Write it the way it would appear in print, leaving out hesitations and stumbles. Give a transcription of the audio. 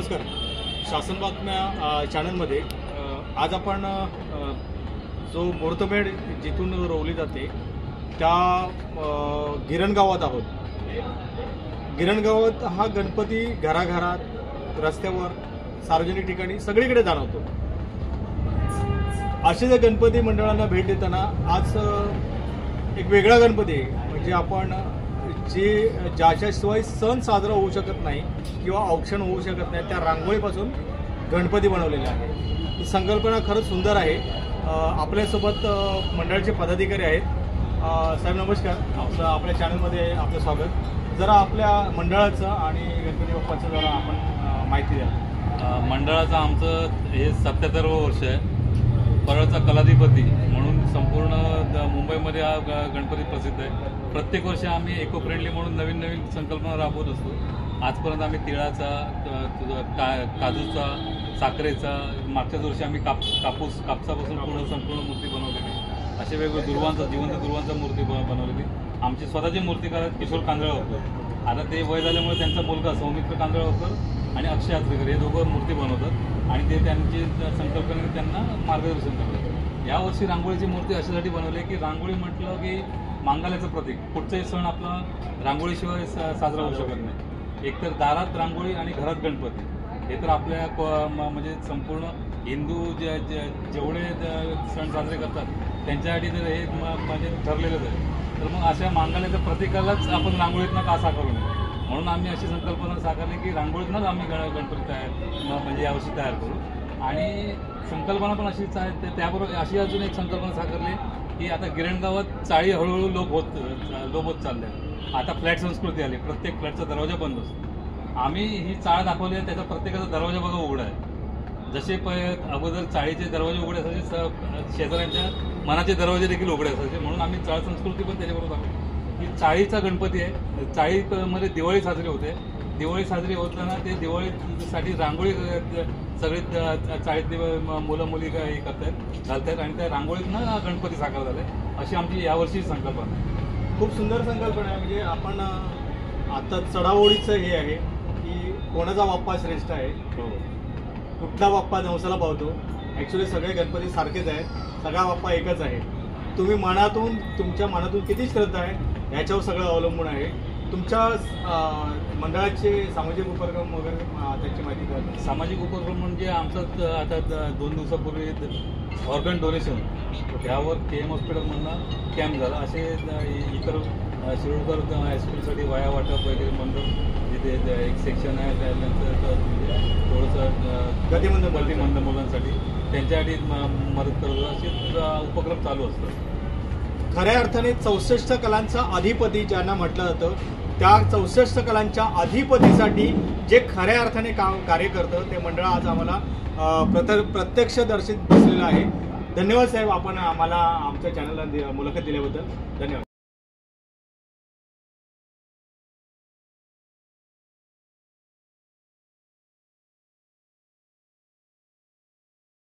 नमस्कार. शासन बातम्या चॅनलमध्ये आज आपण जो मुहूर्तमेढ जिथून रोवली जाते त्या गिरणगावात आहोत. गिरणगावात हा गणपती घराघरात, रस्त्यावर, सार्वजनिक ठिकाणी सगळीकडे जाणवतो. असे जे गणपती मंडळांना भेट देताना आज एक वेगळा गणपती आहे. म्हणजे आपण ज्याच्याशिवाय सण साजरा होऊ शकत नाही किंवा औक्षण होऊ शकत नाही त्या रांगोळीपासून गणपती बनवलेला आहे. ही संकल्पना खरंच सुंदर आहे. आपल्यासोबत मंडळाचे पदाधिकारी आहेत. साहेब नमस्कार, आपल्या चॅनलमध्ये आपलं स्वागत. जरा आपल्या मंडळाचं आणि गणपती बाप्पाचं जरा आपण माहिती द्या. मंडळाचं आमचं हे 77वं वर्ष आहे. परळचा कलाधिपती म्हणून संपूर्ण मुंबईमध्ये हा गणपती प्रसिद्ध आहे. प्रत्येक वर्षी आम्ही इको फ्रेंडली म्हणून नवीन नवीन संकल्पना राबवत असतो. आजपर्यंत आम्ही तिळाचा, काजूचा, साखरेचा, मागच्याच वर्षी आम्ही कापसापासून संपूर्ण मूर्ती बनवलेली. असे वेगवेगळे जिवंत दुर्वांचा मूर्ती बनवलेली. आमची स्वतःची मूर्तीकार आहेत किशोर कांजळगावकर. आता ते वय झाल्यामुळे त्यांचा मुलगा सौमित्र कांजळगावकर आणि अक्षय आचरेकर हे दोघं मूर्ती बनवतात आणि ते त्यांची संकल्पनेने त्यांना मार्गदर्शन करतात. यावर्षी रांगोळीची मूर्ती अशासाठी बनवली की रांगोळी म्हटलं की मांगल्याचं प्रतीक. कुठचाही सण आपला रांगोळीशिवाय साजरा होऊ शकत नाही. एकतर दारात रांगोळी आणि घरात गणपती हे तर आपल्या म्हणजे संपूर्ण हिंदू जेवढे सण साजरे करतात त्यांच्यासाठी तर हे म्हणजे ठरलेलंच आहे. तर मग अशा मांगल्याच्या प्रतीकालाच आपण रांगोळीतनं का साकारू नये म्हणून आम्ही अशी संकल्पना साकारली की रांगोळीतनंच आम्ही गणपती म्हणजे यावर्षी तयार करू. आणि संकल्पना पण अशीच आहे. त्याबरोबर अशी अजून एक संकल्पना साकारली की आता गिरणगावात चाळी हळूहळू लोप होत चालल्या. आता फ्लॅट संस्कृती आली. प्रत्येक फ्लॅटचा दरवाजा बंद असतो. आम्ही ही चाळ दाखवली आहे. त्याचा प्रत्येकाचा दरवाजा बघा उघडा आहे. जसे अगोदर चाळीचे दरवाजे उघडे असायचे, शेजाऱ्यांच्या मनाचे दरवाजे देखील उघडे असायचे. म्हणून आम्ही चाळ संस्कृती पण त्याच्याबरोबर दाखवली की चाळीचा गणपती आहे. चाळीमध्ये दिवाळी साजरी होते. दिवाळी साजरी होताना ते दिवाळीसाठी रांगोळी सगळे चाळीतली मुलं मुली हे करतायत, घालतायत आणि त्या रांगोळीतनं गणपती साकार झाले. अशी आमची यावर्षी संकल्पना आहे. खूप सुंदर संकल्पना आहे. म्हणजे आपण आता चढाओढीचं हे आहे की कोणाचा बाप्पा श्रेष्ठ आहे, कुठला बाप्पा नवसाला पावतो. ॲक्च्युली सगळे गणपती सारखेच आहेत. सगळा बाप्पा एकच आहे. तुम्ही तुमच्या मनातून किती श्रद्धा आहे याच्यावर सगळं अवलंबून आहे. तुमच्या मंडळाचे सामाजिक उपक्रम वगैरे त्याची माहिती द्या. सामाजिक उपक्रम म्हणजे आमचं आता 2 दिवसापूर्वी ऑर्गन डोनेशन यावर KM हॉस्पिटलमधनं कॅम्प झाला. असे इतर शिरोडकर हॉस्पिटलसाठी वाया वाटप वगैरे मंडळ जिथे एक सेक्शन आहे त्यांचं थोडंसं गतिमंद मुलांसाठी त्यांच्यासाठी मदत करतो. असे उपक्रम चालू असतात. खऱ्या अर्थाने 64 कलांचा अधिपती ज्यांना म्हटलं जातं त्या 64 कलांच्या अधिपतीसाठी जे खऱ्या अर्थाने कार्य करतं ते मंडळ आज आम्हाला प्रत्यक्ष दर्शित बसलेलं आहे. धन्यवाद साहेब, आपण आम्हाला आमच्या चॅनलला मुलाखत दिल्याबद्दल धन्यवाद.